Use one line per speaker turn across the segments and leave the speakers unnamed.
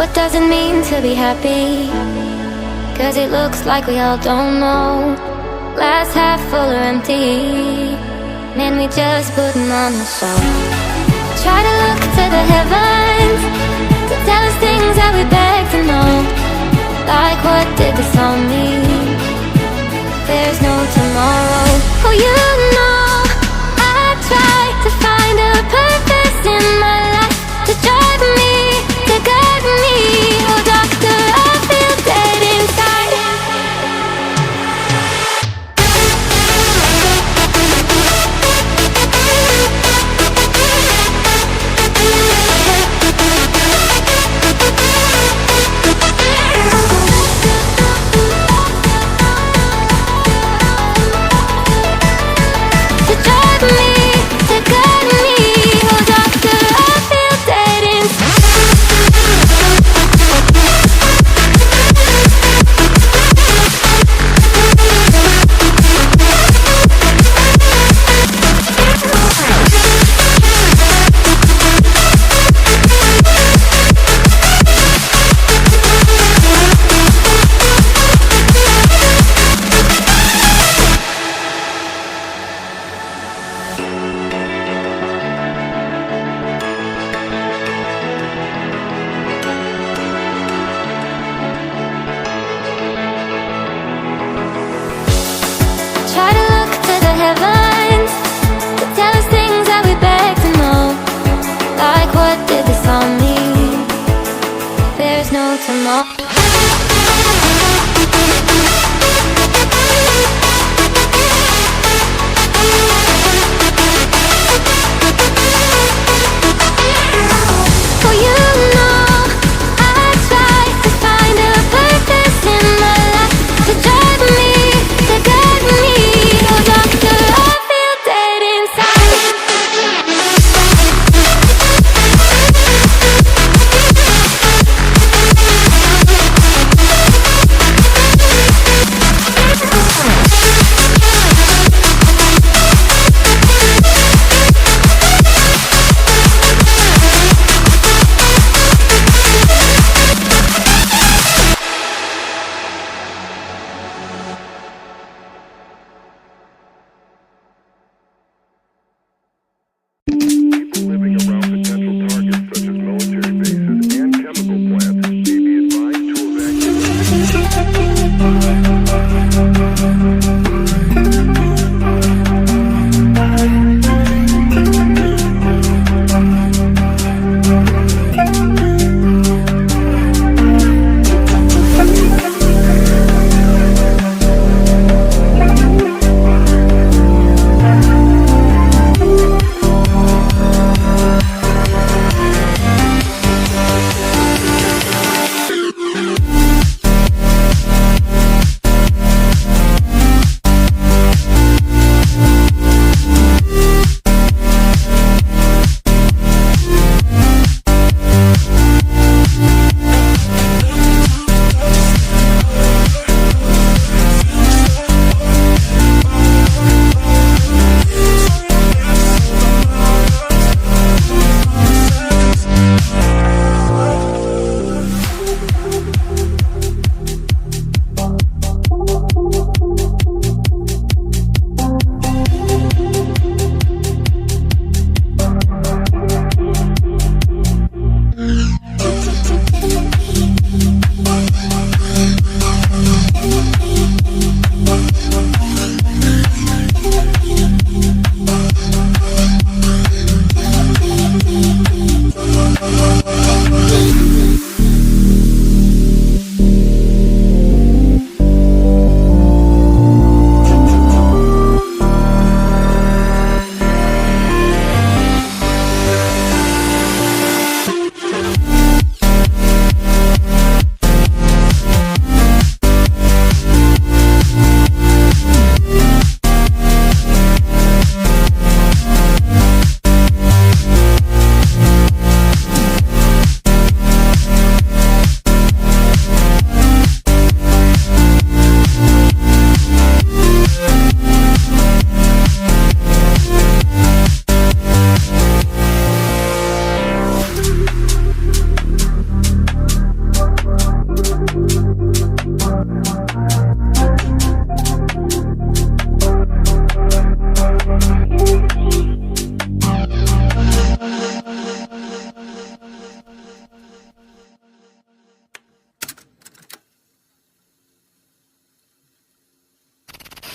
What does it mean to be happy? Cause it looks like we all don't know. Glass half full or empty, man, we just putting on the show. Try to look to the heavens to tell us things that we beg to know. Like what did this all mean? There's no tomorrow. Oh, you know I try to find a purpose in my life, to drive me, to guide me. Oh doctor, I feel dead inside. To drive me, to guide me. Oh doctor, I feel dead inside. Try to look to the heavens to tell us things that we beg to know. Like what did this all mean? There's no tomorrow. Oh, you know I try to find a purpose in my life, to drive me, to guide me. Oh doctor, I feel dead inside.
Living around potential targets such as military bases and chemical plants may be advised to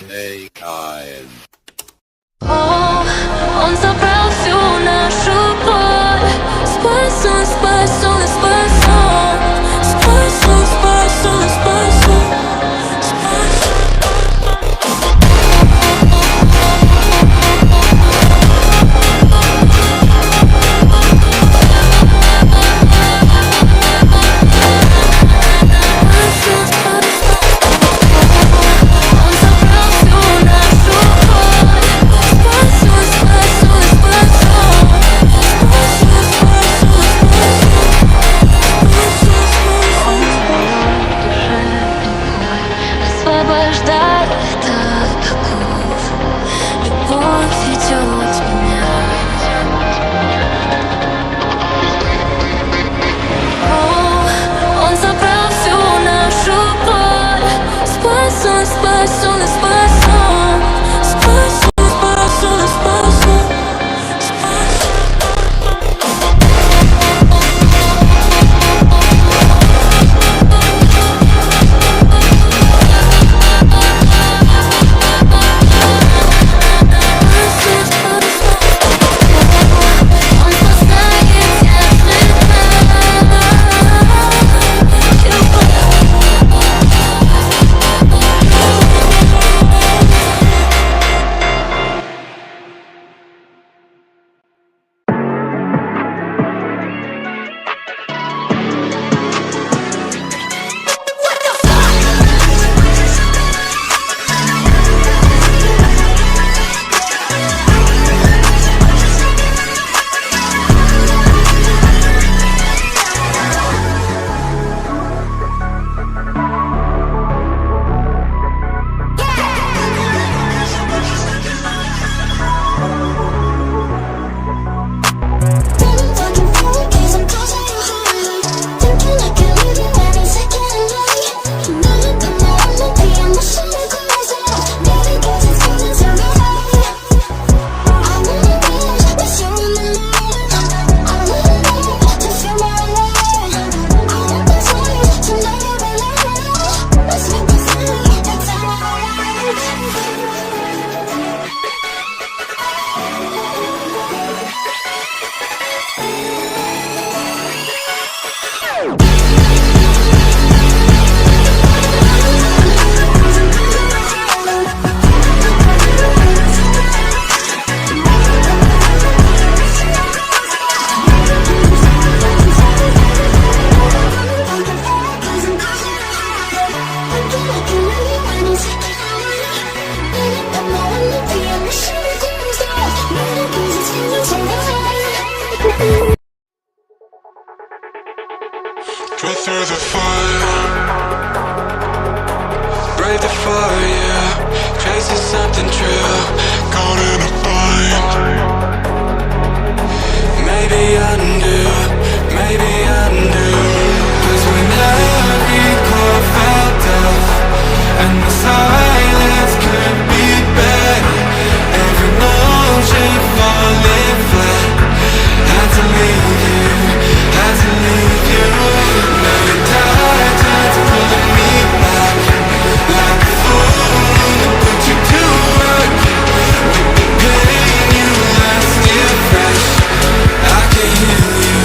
AI.
Он забрал всю нашу боль. Спасу, спасу, спасу. Спасу, спасу, спасу. Освобождает от оков. Любовь ведет меня. Он забрал всю нашу боль. Спасу, спасу, спасу. Спасу, спасу, спасу.
Go through the fire, brave the fire, yeah. Chasing something true, caught in a bind. Maybe undo, maybe undo. 'Cause when every chord felt off and the silence could be better, every motion falling flat. Had to leave you, had to leave you. Now the tide turns pulling me back like a fool to put you to work. With the pain you left still fresh, I can heal you.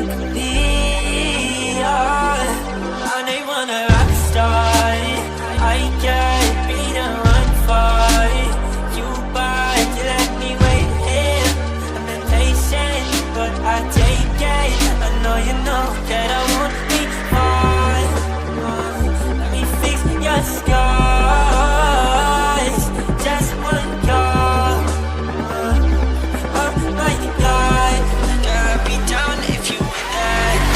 could be. I ain't wanna rock star. I can't be the one for you, but you let me wait here. I've been patient, but I take it. I know you know that I won't be far. Let me fix your scars. Just one call. Oh my God, I'd be down if you were there.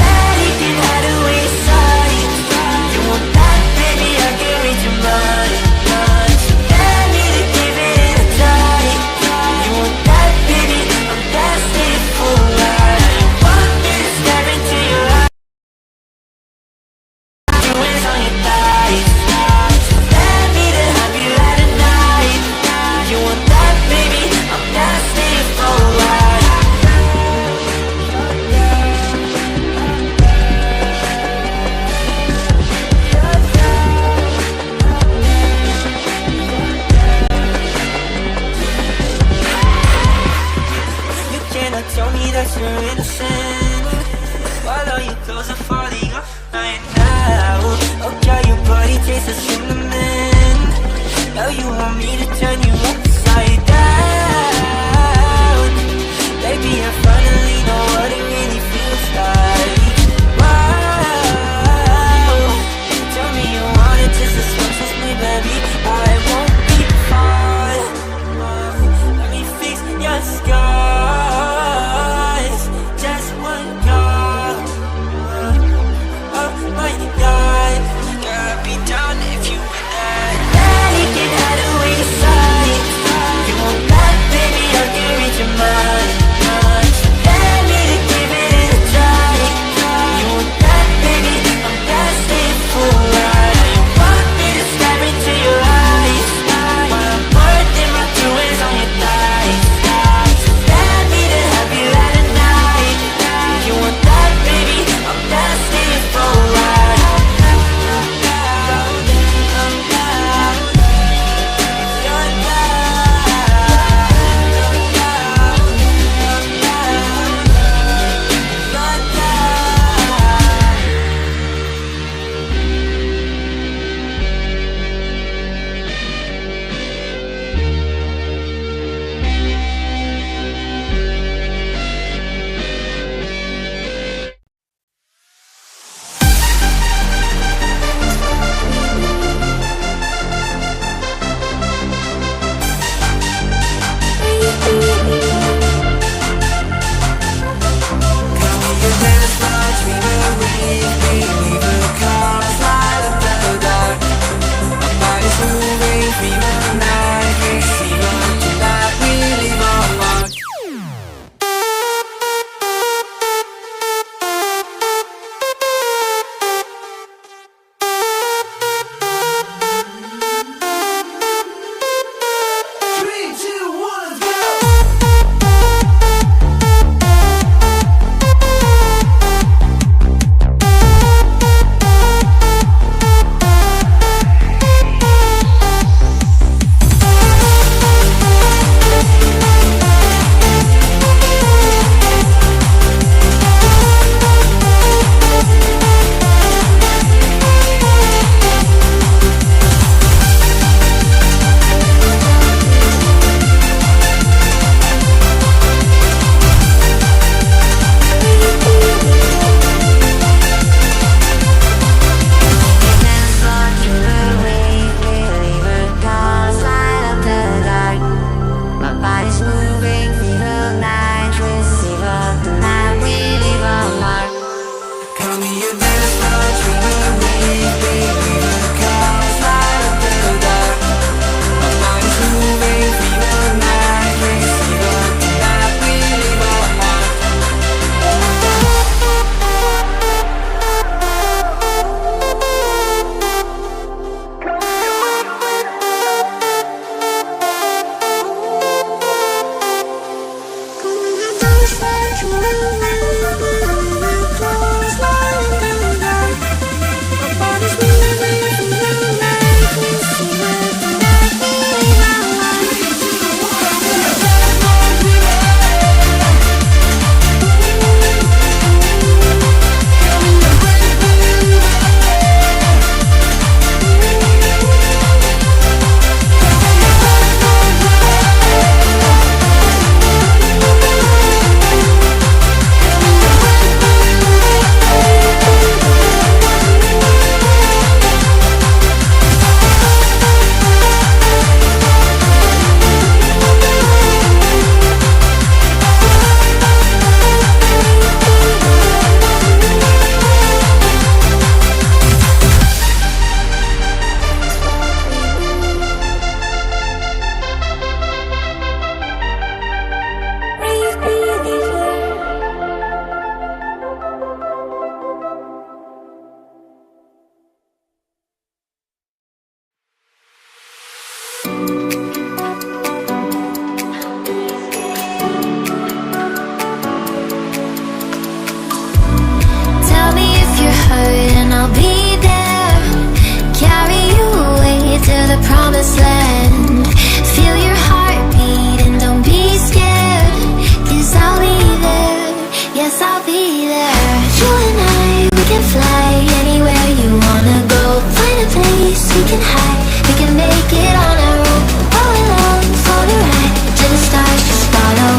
can fly anywhere you wanna go. Find a place we can hide, we can make it on our own. Go along for the ride, to the stars just follow.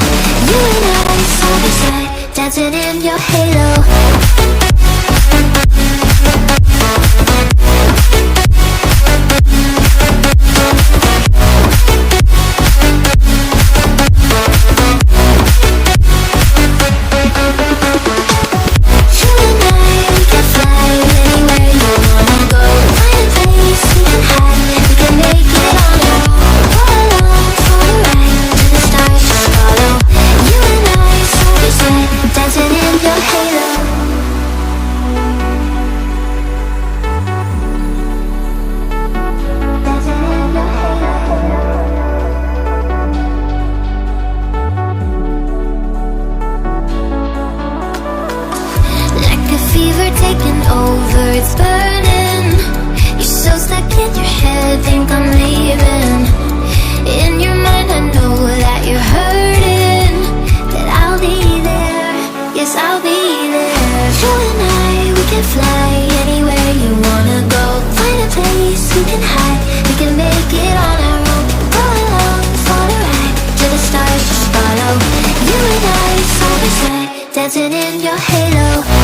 You and I side by side, dancing in your halo. Dancing in your halo.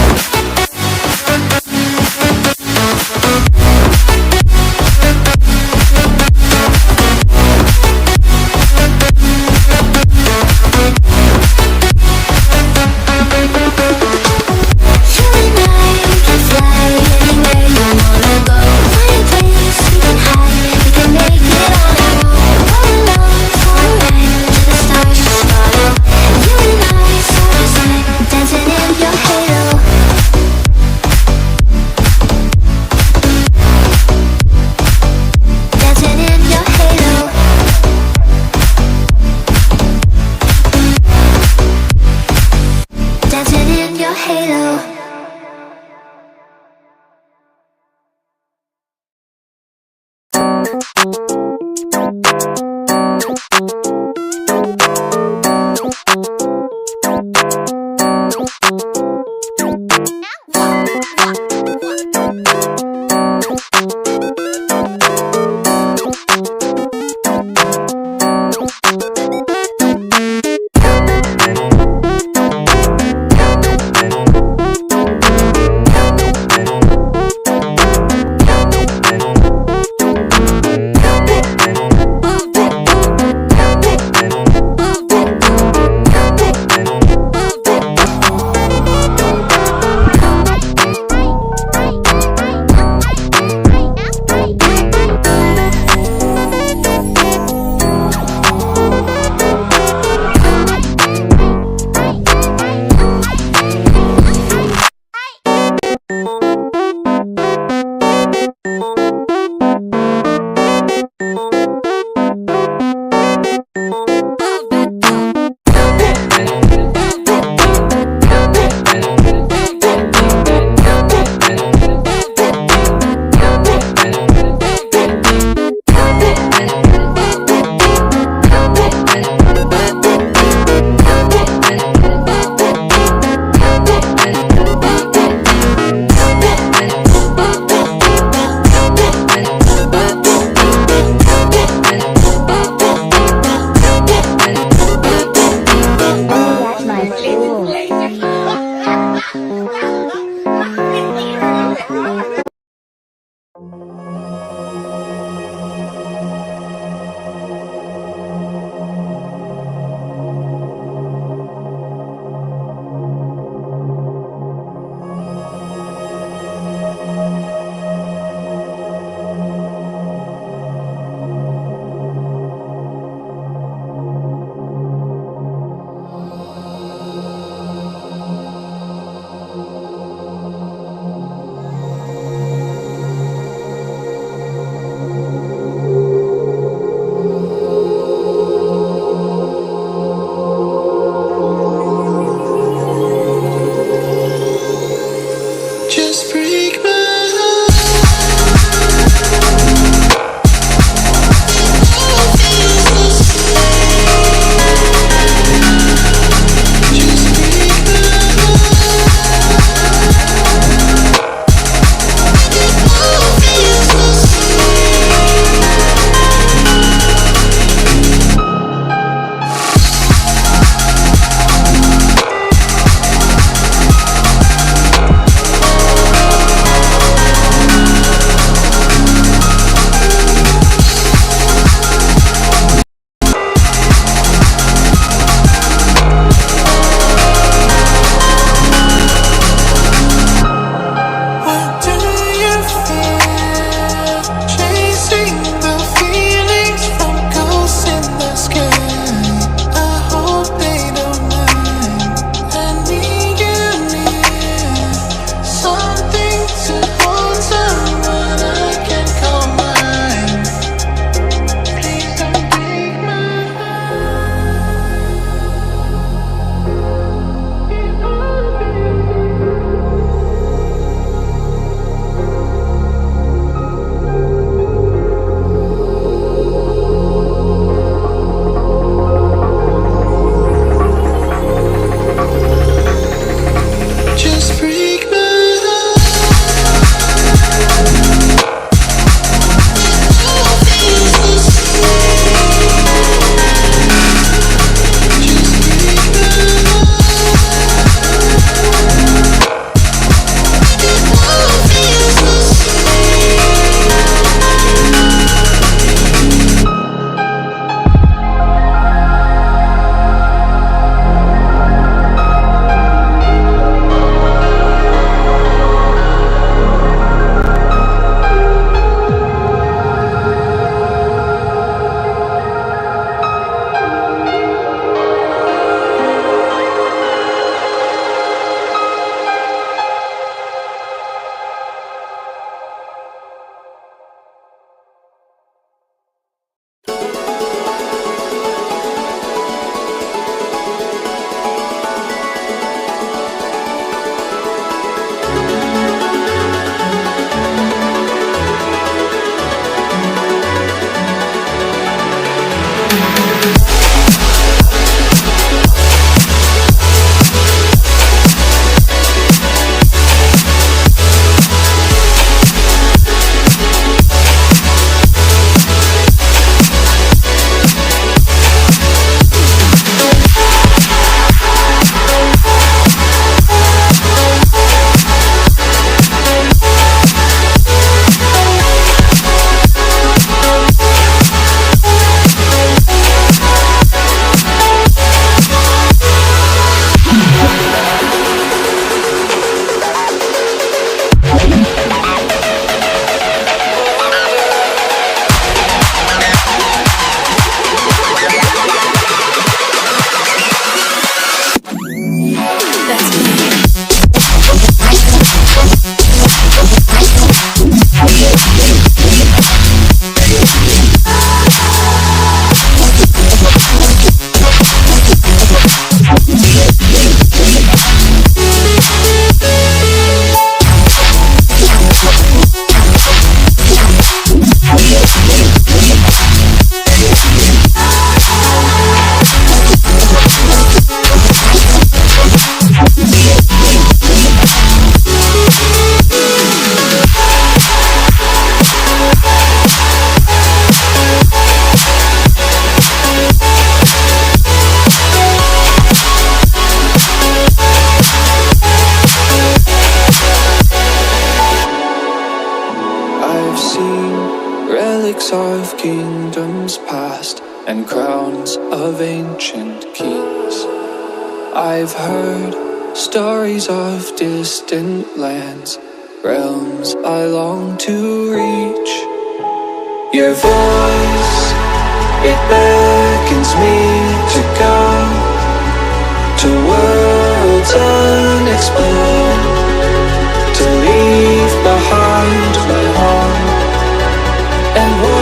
Stories of kingdoms past and crowns of ancient kings. I've heard stories of distant lands, realms I long to reach. Your voice, it beckons me to go to worlds unexplored, to leave behind my home and wander.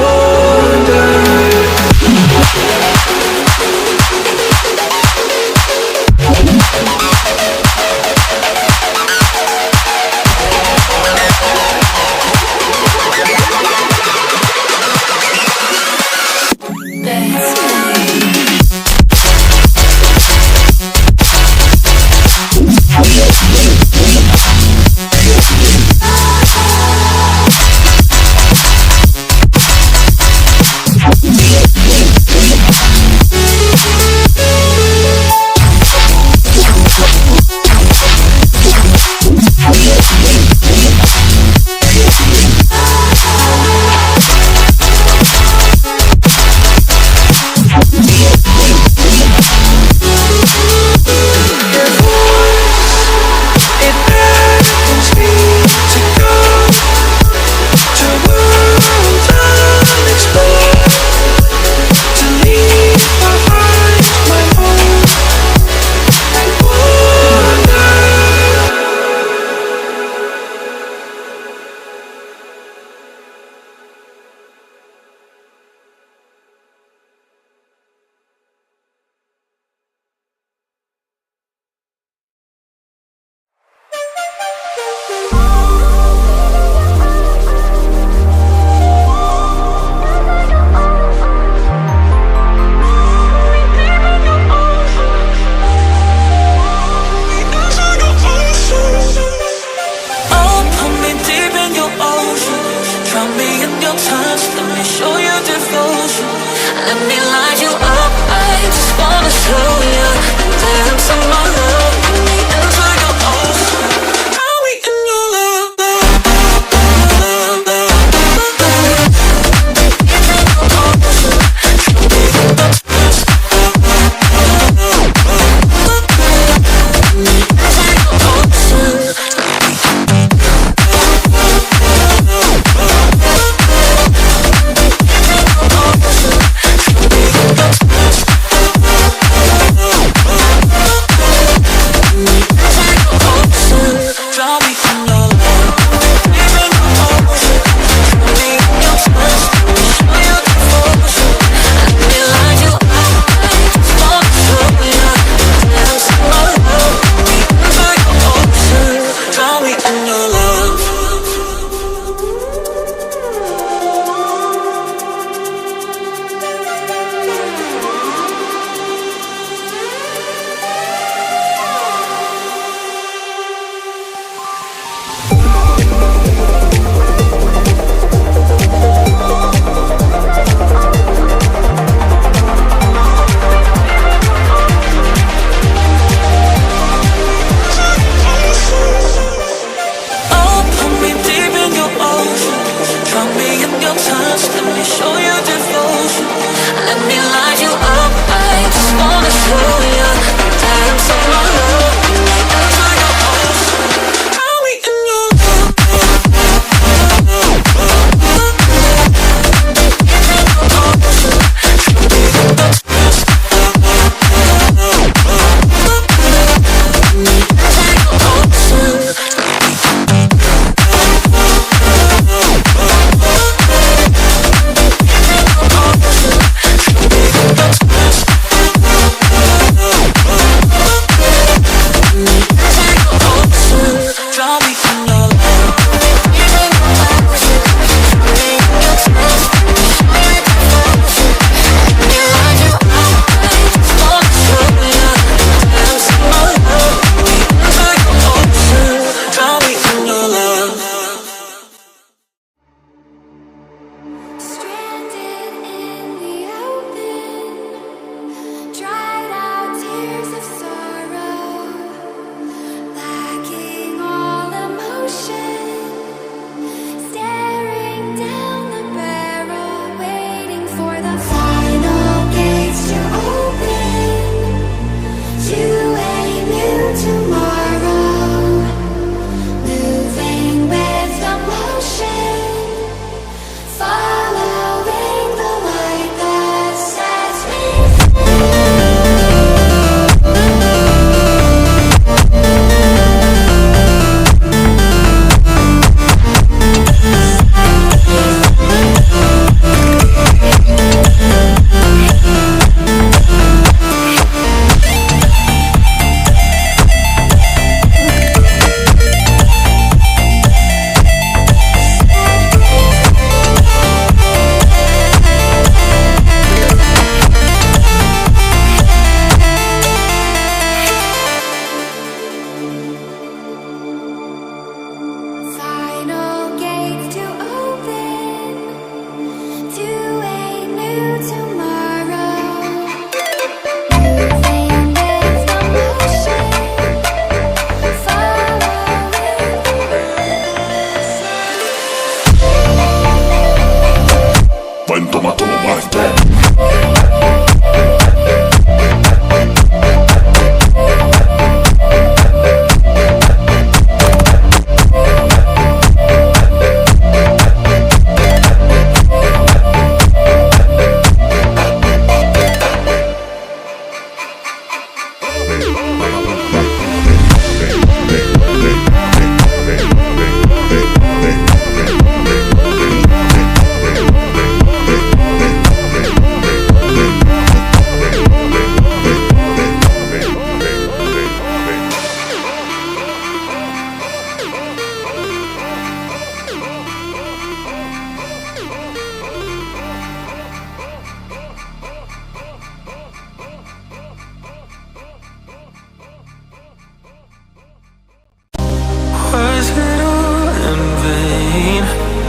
pain.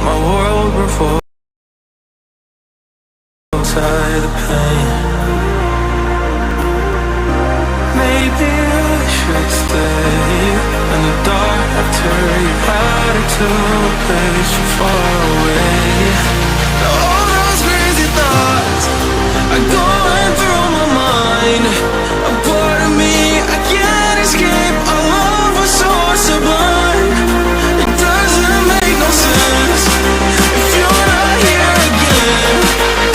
My world revolves outside the pain. Maybe I should stay in the dark after you had it to a place so far away. All those crazy thoughts are going through my mind. A part of me I can't escape. Our love was so sublime. It doesn't make no sense if you're not here again.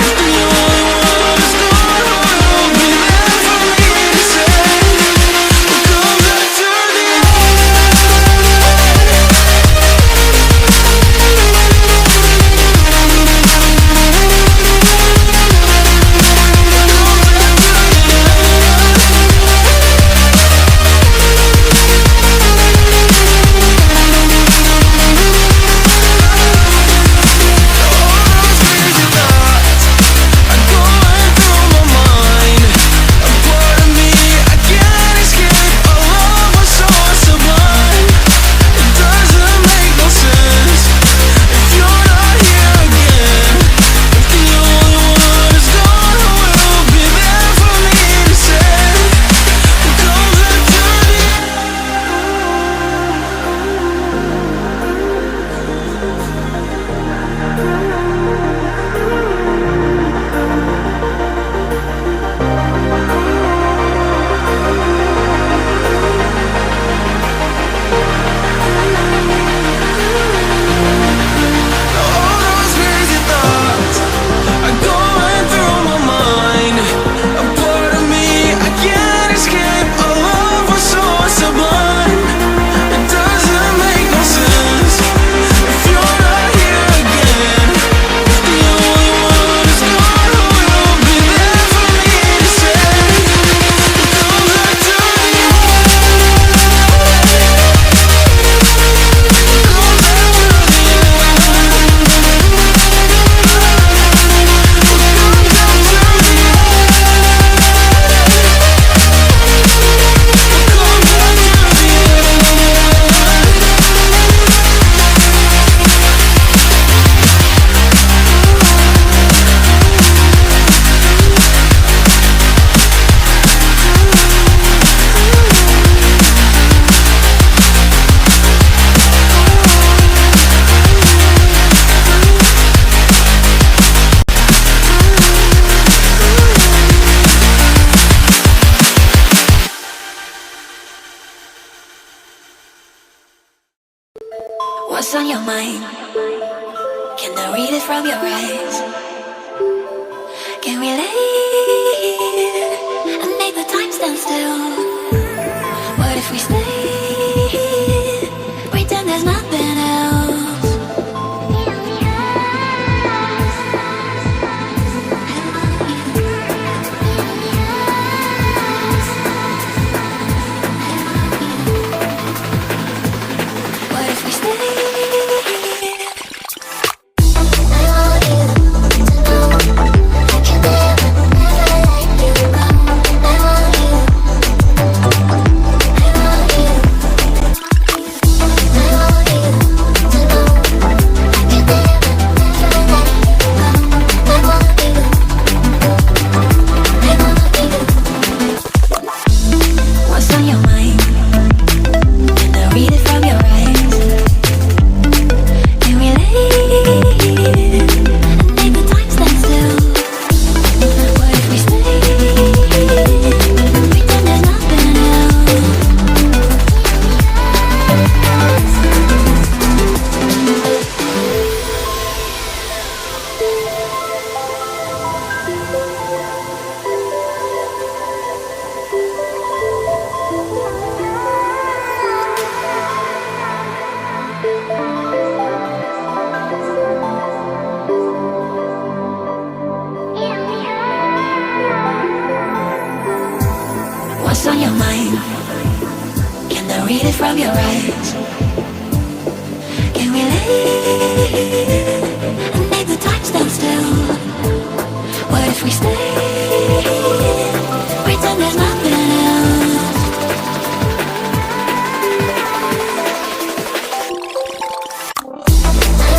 If the only one is gone, who will be there for me to save? What comes after the
What's on your mind? Can I read it from your eyes? Can we lay and make the time stand still? What if we stay, pretend there's nothing else? What if we stay? What's on your mind? Can I read it from your eyes? Can we lay and make the time stand still? What if we stay, pretend there's nothing else? I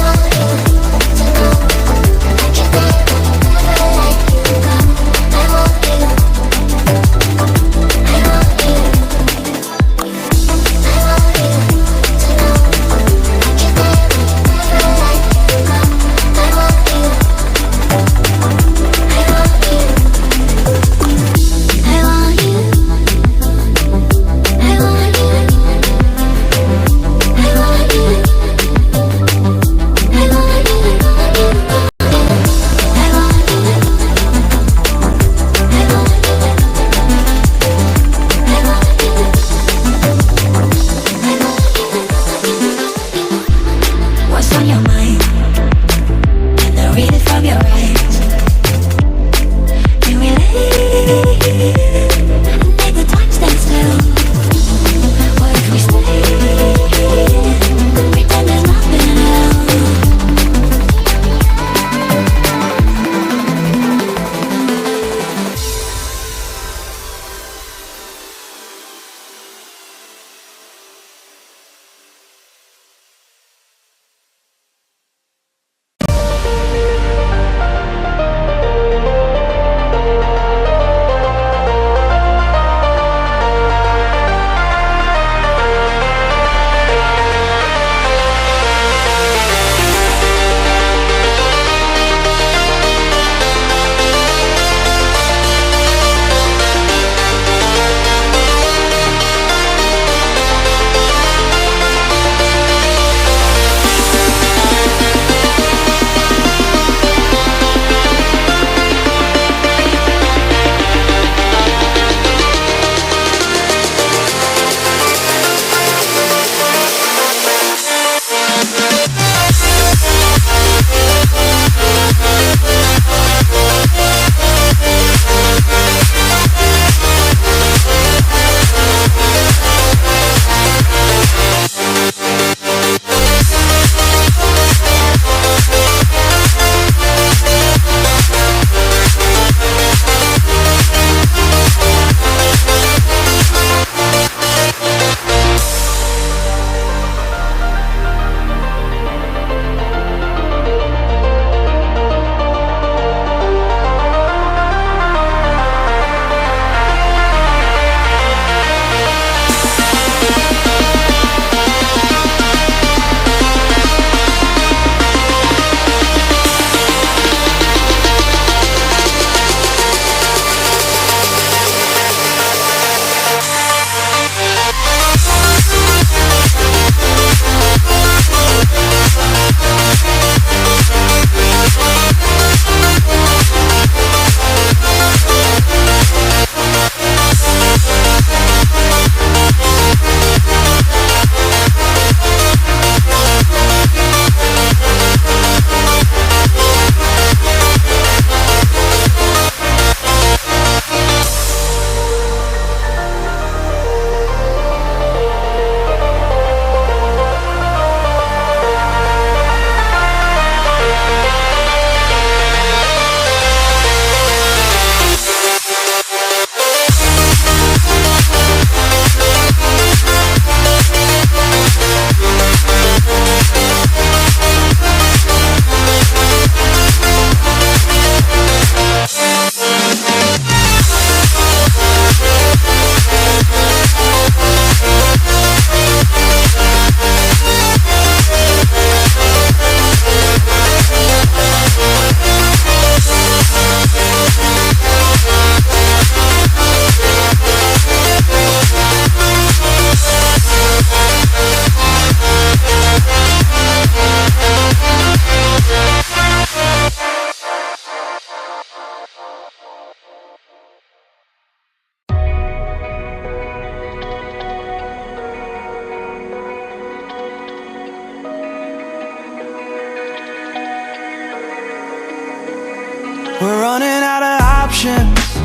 options.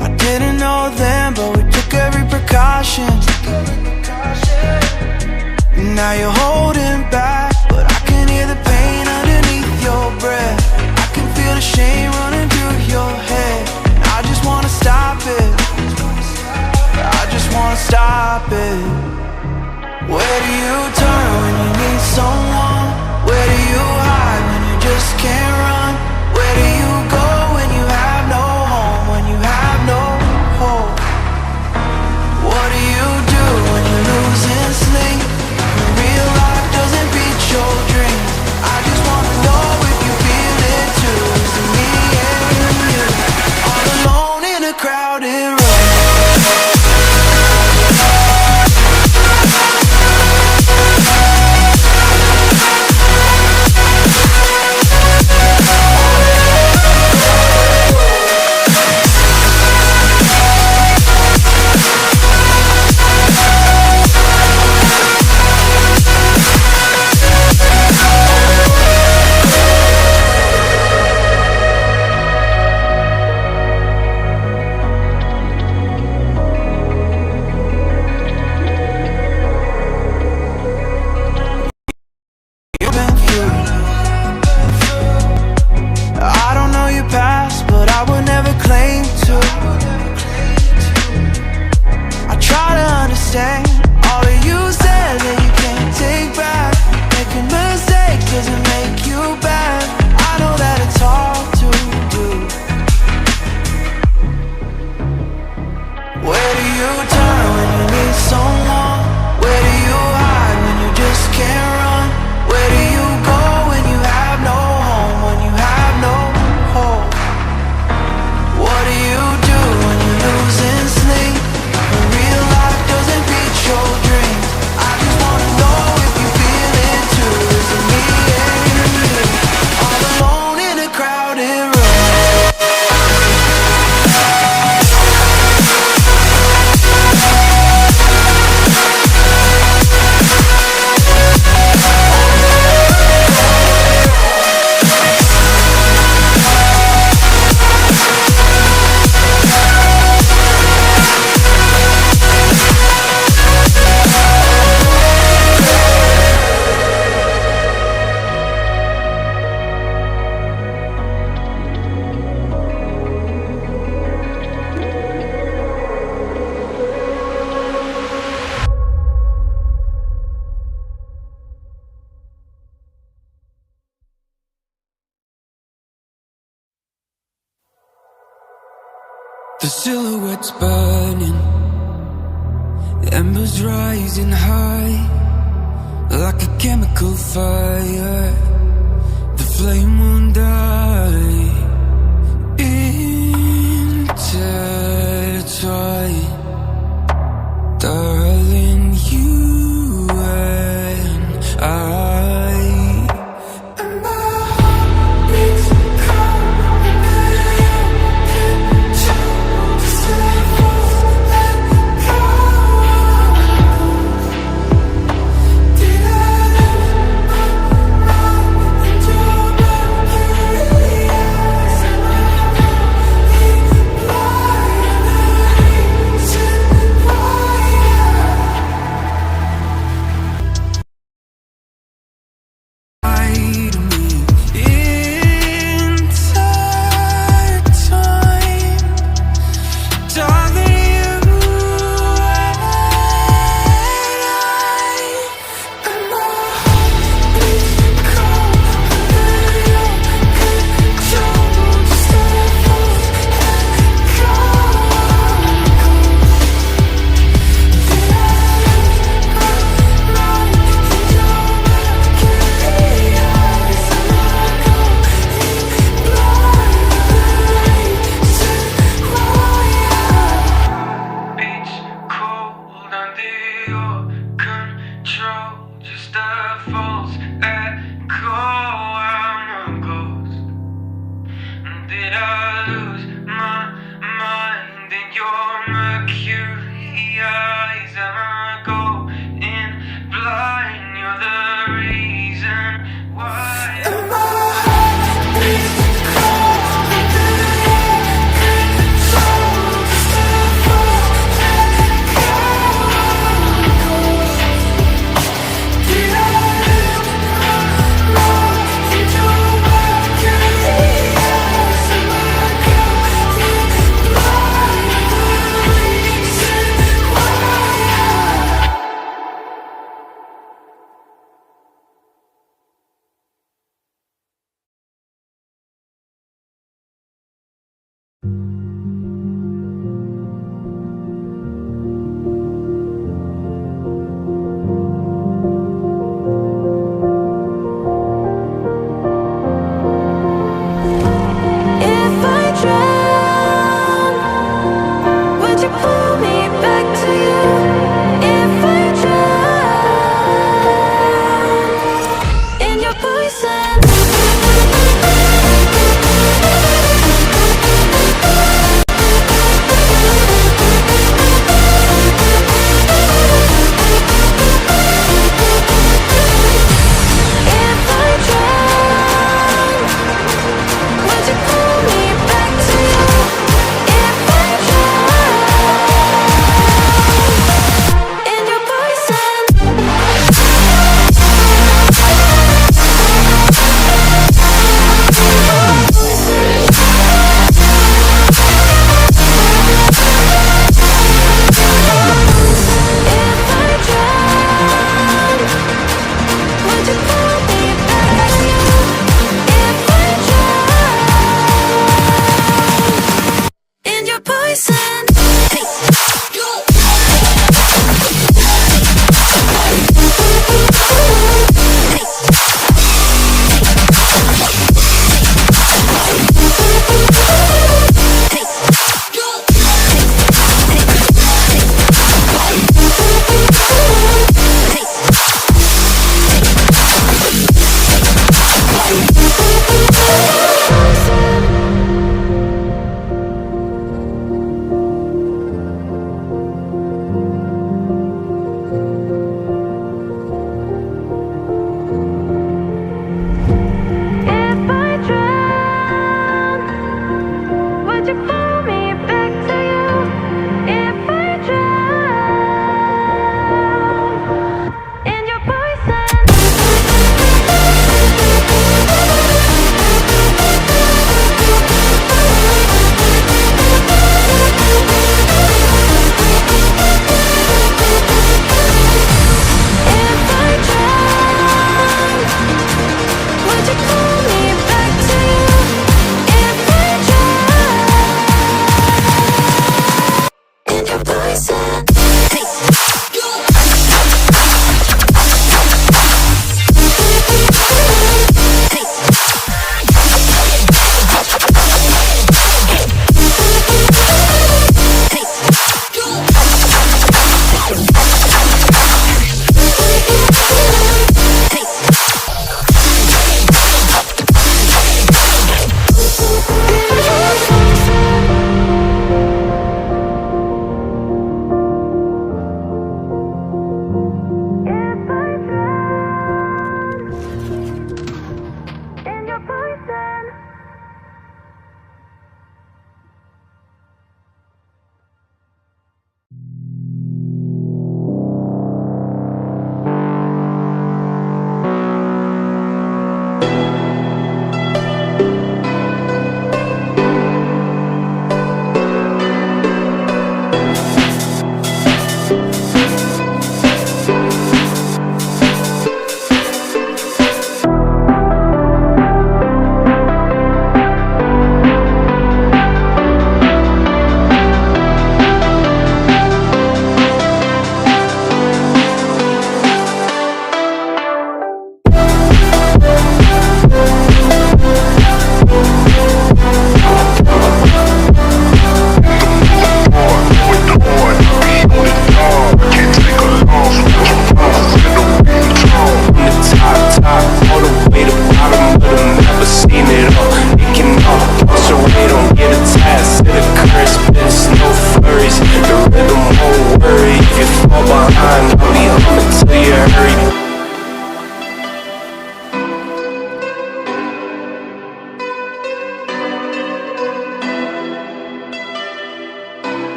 I didn't know then, but we took every precaution. Now you're holding back, but I can hear the pain underneath your breath. I can feel the shame running through your head. I just wanna stop it, I just wanna stop it. Where do you turn when you need someone? Where do you hide when you just can't run? Where do you go when you have no home, when you have no hope? What do you do when you're losing sleep, when real life doesn't beat your dreams? I just wanna know if you feel it too. Is it me and you, all alone in a crowded room?
The silhouette's burning, embers rising high, like a chemical fire. The flame won't die. Intertwine, darling, you and I.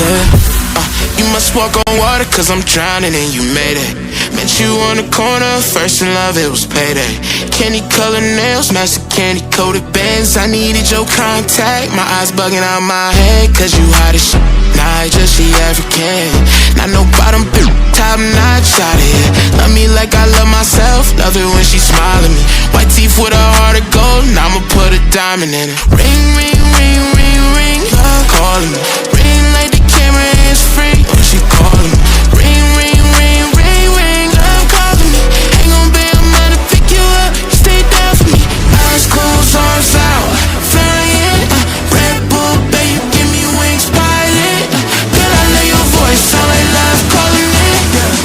You must walk on water cause I'm drowning and you made it. Met you on the corner, first in love, it was payday. Candy colored nails, match the candy coated bands. I needed your contact, my eyes bugging out my head. Cause you hot as shit, not just the African. Not no bottom bitch, top notch out of here. Love me like I love myself, love it when she smile at me. White teeth with a heart of gold, now I'ma put a diamond in it. Ring, ring, ring, ring, ring, love calling me. Ring like the camera is free, when she calling me. Ring, ring, ring, ring, ring, love calling me. Ain't gon' be a man to pick you up, you stay down for me. Eyes closed, arms out, flying. Red Bull, babe, give me wings, pilot. Girl, I love your voice, sound like love calling it.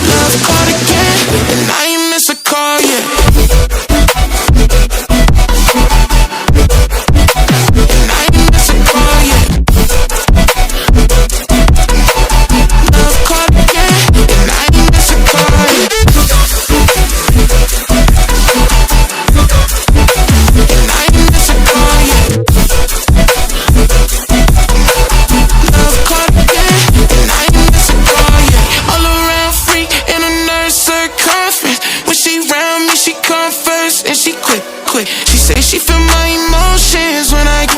Love called again, and I ain't miss a call yet. And I ain't miss a call yet. Love called again, and I ain't miss a call yet. And I ain't miss a call yet. Love called again, and I ain't miss a call yet. All around freak in a nerd circumference. When she round me, she come first, and she quick. She say she feel my emotions when I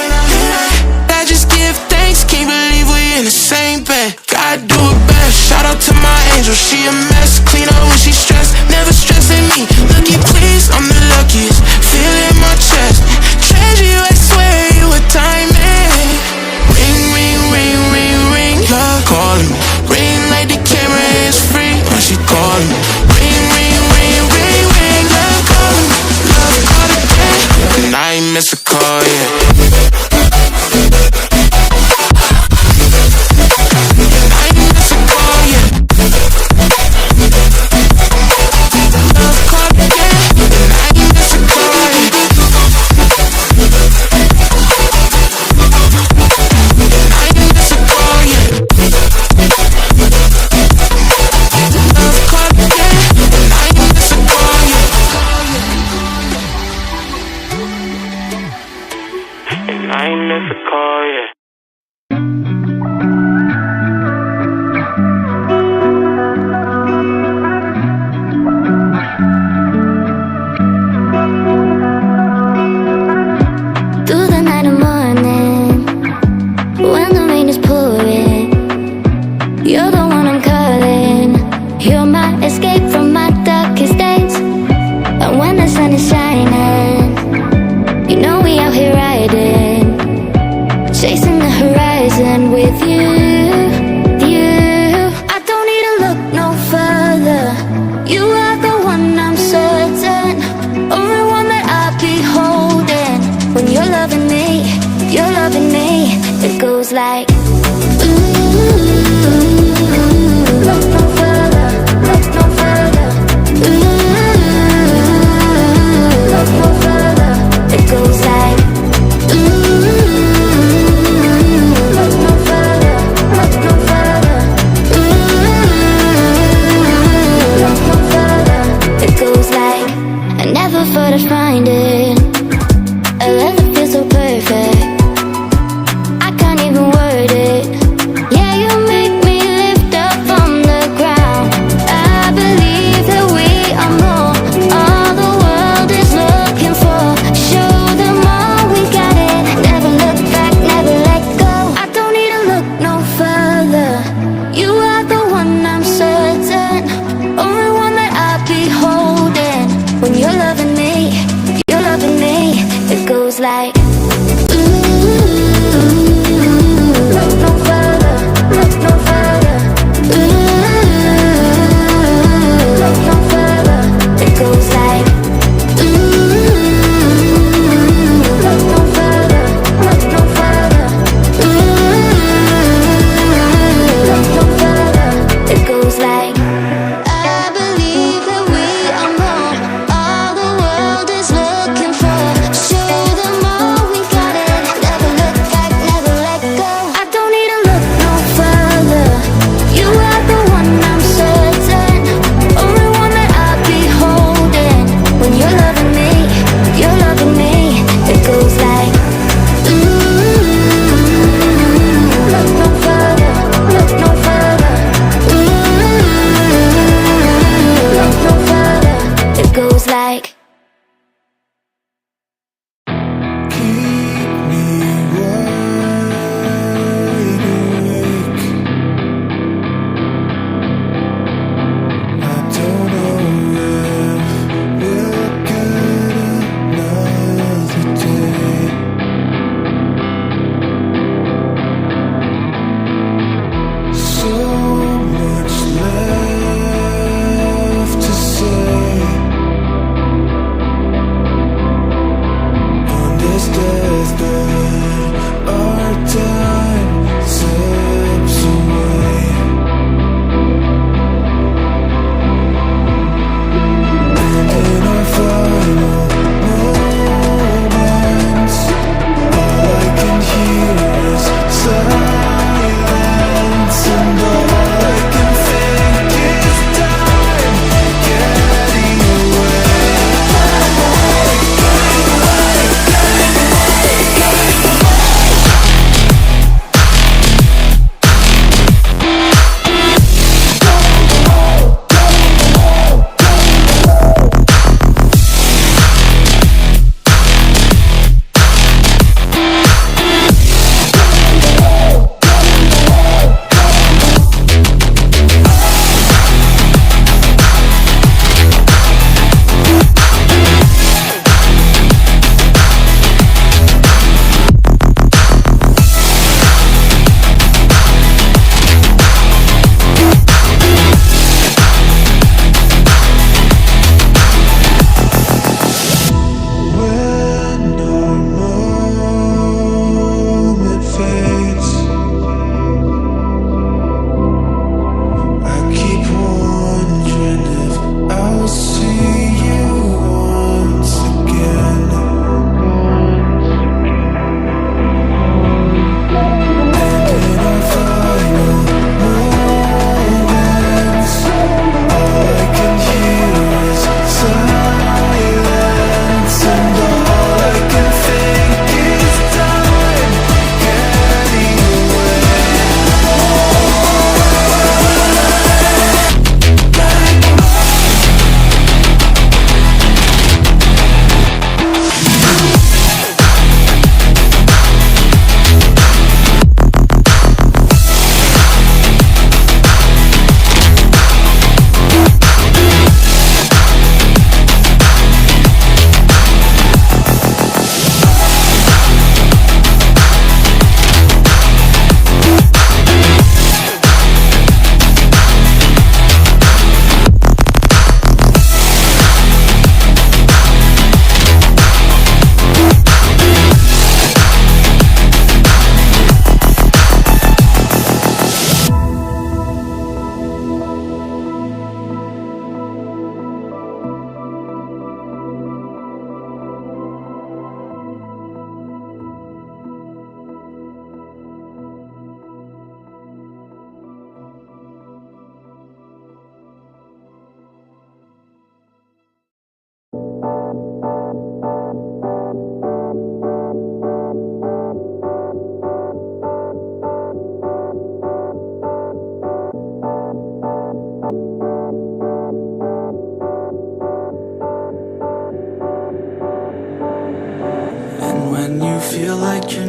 just give thanks, can't believe we in the same bed. God do it best, shout out to my angel, she a mess. Clean up when she stressed, never stressing me. Lucky please, I'm the luckiest, feel it in my chest. Treasure you, I swear you a diamond. Ring, ring, ring, ring, ring, love calling me. Ring like the camera is free when she calling me. Ring, ring, ring, ring, ring, love calling me. Love call again, and I ain't miss a call yet. And I ain't miss a call yet. Love call again, and I ain't miss a call yet.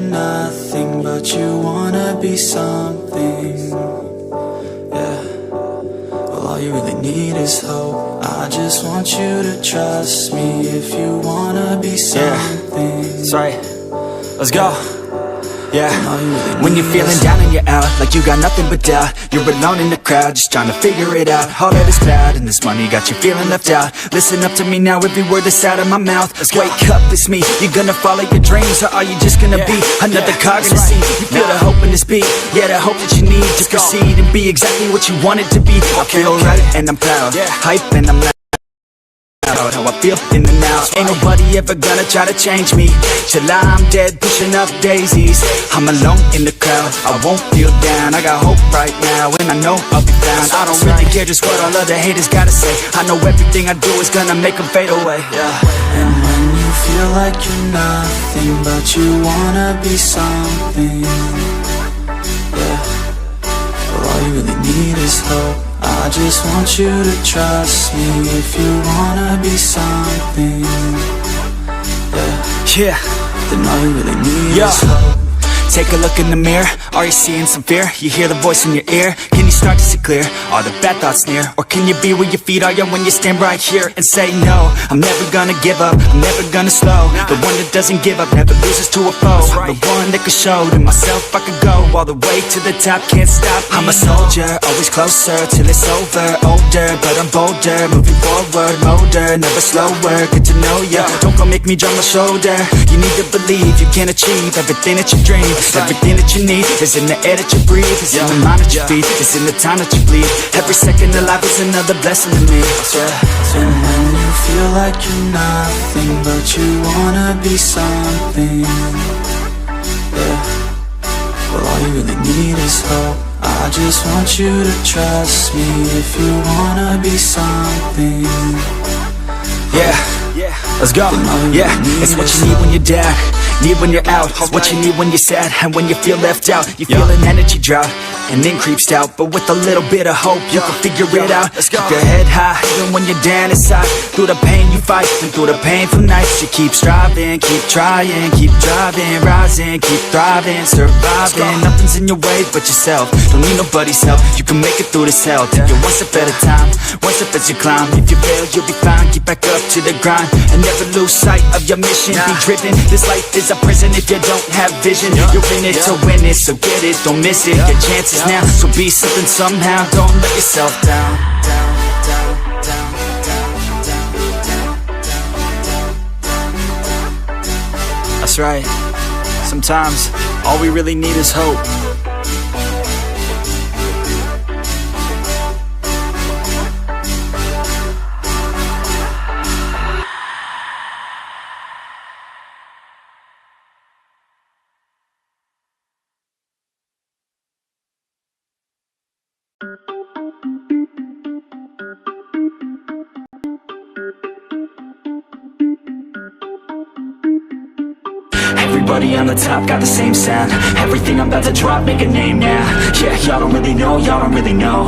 nothing, but you wanna be something. Yeah. Well, all you really need is hope. I just want you to trust me if you wanna be something.
That's right. Let's go. Yeah, when you're feeling down and you're out, like you got nothing but doubt, you're alone in the crowd, just trying to figure it out. All that is bad, and this money got you feeling left out. Listen up to me now, every word that's out of my mouth. Wake up, it's me. You're gonna follow your dreams, or are you just gonna be another cog in the scene? You feel the hope in this beat, yeah, the hope that you need to proceed and be exactly what you want it to be. I feel right, and I'm proud, hype, and I'm loud. How I feel in the now. Ain't nobody ever gonna try to change me. Till I'm dead, pushing up daisies. I'm alone in the crowd, I won't feel down. I got hope right now, and I know I'll be found. I don't really care just what all other haters gotta say. I know everything I do is gonna make them fade away.
And when you feel like you're nothing, but you wanna be something. Yeah. Well, all you really need is hope. I just want you to trust me if you wanna be something.
Yeah.
Then all you really need is hope.
Take a look in the mirror, are you seeing some fear? You hear the voice in your ear, can you start to see clear? Are the bad thoughts near? Or can you be where your feet are, when you stand right here and say no? I'm never gonna give up, I'm never gonna slow. The one that doesn't give up, never loses to a foe. The one that could show to myself I could go all the way to the top, can't stop me. I'm a soldier, always closer till it's over. Older, but I'm bolder, moving forward, bolder, never slower. Good to know ya, don't go make me drop my shoulder. You need to believe you can achieve everything that you dream. Everything that you need is in the air that you breathe. It's in the mind that you feed, it's in the time that you bleed. Every second of life is another blessing to me.
And when you feel like you're nothing, but you wanna be something. Yeah. Well, all you really need is hope. I just want you to trust me if you wanna be something.
Yeah, let's go. Yeah, it's what you need when you're down, need when you're out. It's what you need when you're sad and when you feel left out. You feel an energy drought and then creeps out, but with a little bit of hope you can figure it out. Keep your head high even when you're down inside. Through the pain you fight and through the painful nights you keep striving, keep trying, keep driving, rising, keep thriving, surviving. Nothing's in your way but yourself. Don't need nobody's help. You can make it through this hell. Take it one step at a time, one step as you climb. If you fail you'll be fine. Get back up to the grind and never lose sight of your mission. Be driven. This life is a prison if you don't have vision. You're in it to win it, so get it, don't miss it. Your chances now, so be something somehow. Don't let yourself down. That's right. Sometimes all we really need is hope. Everybody on the top got the same sound. Everything I'm about to drop, make a name now. Yeah, y'all don't really know, y'all don't really know.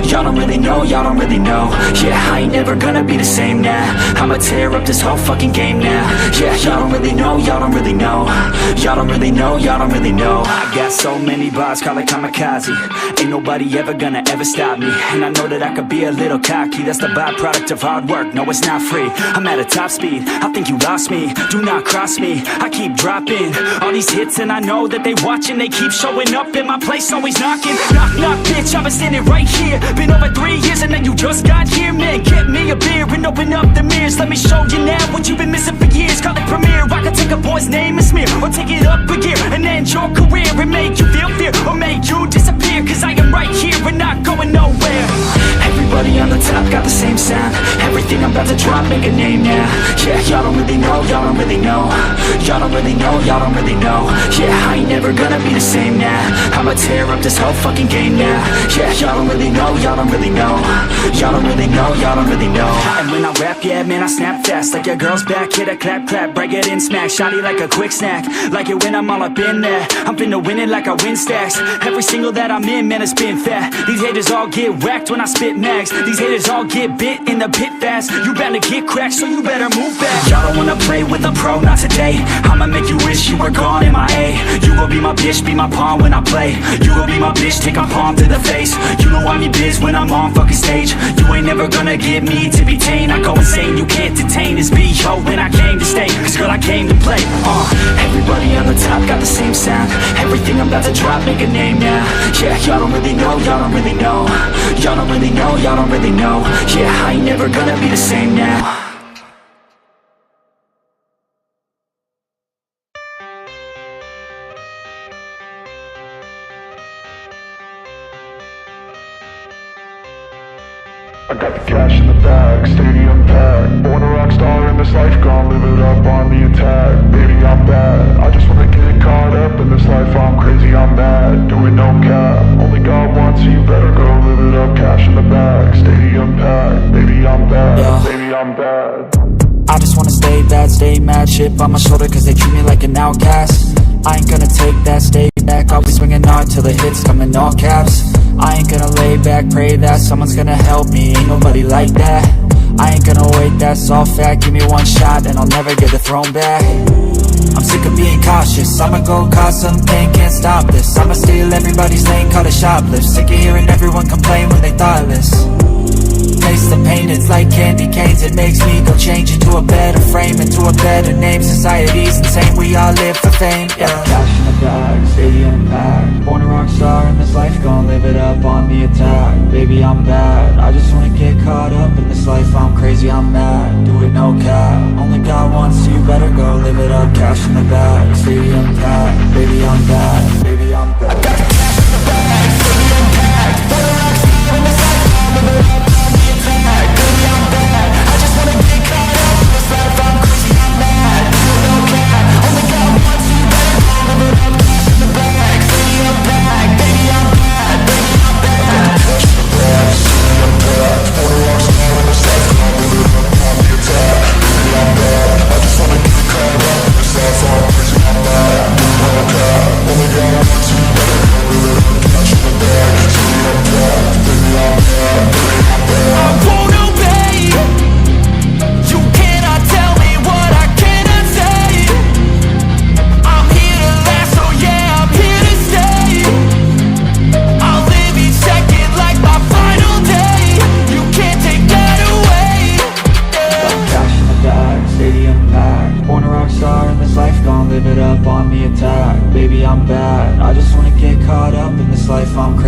Y'all don't really know, y'all don't really know. Yeah, I ain't never gonna be the same now. I'ma tear up this whole fucking game now. Yeah, y'all don't really know, y'all don't really know. Y'all don't really know, y'all don't really know. I got so many bars, call it kamikaze. Ain't nobody ever gonna ever stop me. And I know that I could be a little cocky. That's the byproduct of hard work, no it's not free. I'm at a top speed, I think you lost me. Do not cross me, I keep dropping all these hits and I know that they watching. They keep showing up in my place, always knocking. Knock, knock, bitch, I've been standing right here. Been over 3 years and then you just got here. Man, get me a beer and open up the mirrors. Let me show you now what you've been missing for years. Call it premiere, I can take a boy's name and smear, or take it up a gear and end your career and make you feel fear, or make you disappear. Cause I am right here and not going nowhere. Everybody on the top got the same sound. Everything I'm about to drop, make a name now. Yeah, y'all don't really know, y'all don't really know. Y'all don't really know, y'all don't really know. Yeah, I ain't never gonna be the same now. I'ma tear up this whole fucking game now. Yeah, y'all don't really know, y'all don't really know. Y'all don't really know, y'all don't really know. And when I rap, yeah, man, I snap fast. Like your girl's back, hit a clap, clap, break it in, smack. Shawty like a quick snack, like it when I'm all up in there. I'm finna win it like I win stacks. Every single that I'm in, man, it's been fat. These haters all get whacked when I spit mags. These haters all get bit in the pit fast. You bound to get cracked, so you better move back. Y'all don't wanna play with a pro, not today. I'ma make you wish you were gone in my A. You gon' be my bitch, be my pawn when I play. You gon' be my bitch, take my palm to the face. You know I'm your biz when I'm on fucking stage. You ain't never gonna get me to be tame. I go insane, you can't detain this beat, yo, when I came to stay. Cause girl, I came to play. Everybody on the top got the same sound. Everything I'm about to drop, make a name now. Yeah, y'all don't really know, y'all don't really know. Y'all don't really know, y'all don't really know. Yeah, I ain't never gonna be the same now.
I got the cash in the bag, stadium packed. Born a rock star in this life, gon' live it up on the attack. Baby, I'm bad, I just wanna get caught up in this life. I'm crazy, I'm mad, doing no cap. Only God wants you, better go live it up. Cash in the bag, stadium packed. Baby, I'm bad, baby, I'm bad.
I just wanna stay bad, stay mad. Chip on my shoulder cause they treat me like an outcast. I ain't gonna take that, stay back. I'll be swinging hard till the hits come in all caps. I ain't gonna lay back, pray that someone's gonna help me. Ain't nobody like that. I ain't gonna wait, that's all fact. Give me one shot and I'll never get the throne back. I'm sick of being cautious, I'ma go cause some pain, can't stop this. I'ma steal everybody's lane, call it shoplift. Sick of hearing everyone complain when they thoughtless. Taste the pain, it's like candy canes. It makes me go change into a better frame, into a better name. Society's insane, we all live for fame, yeah. Cash in the bag, stadium packed. Born a rock star in this life, gon' live it up on the attack. Baby, I'm bad, I just wanna get caught up in this life. I'm crazy, I'm mad, do it no cap. Only God wants you, better go live it up. Cash in the bag, stadium packed. Baby, I'm bad, baby, I'm bad. I got the cash in the bag, stadium packed. Born a rock star in this life, gon' live it up. Baby, I'm bad, I just wanna get caught up in this life. I'm crazy.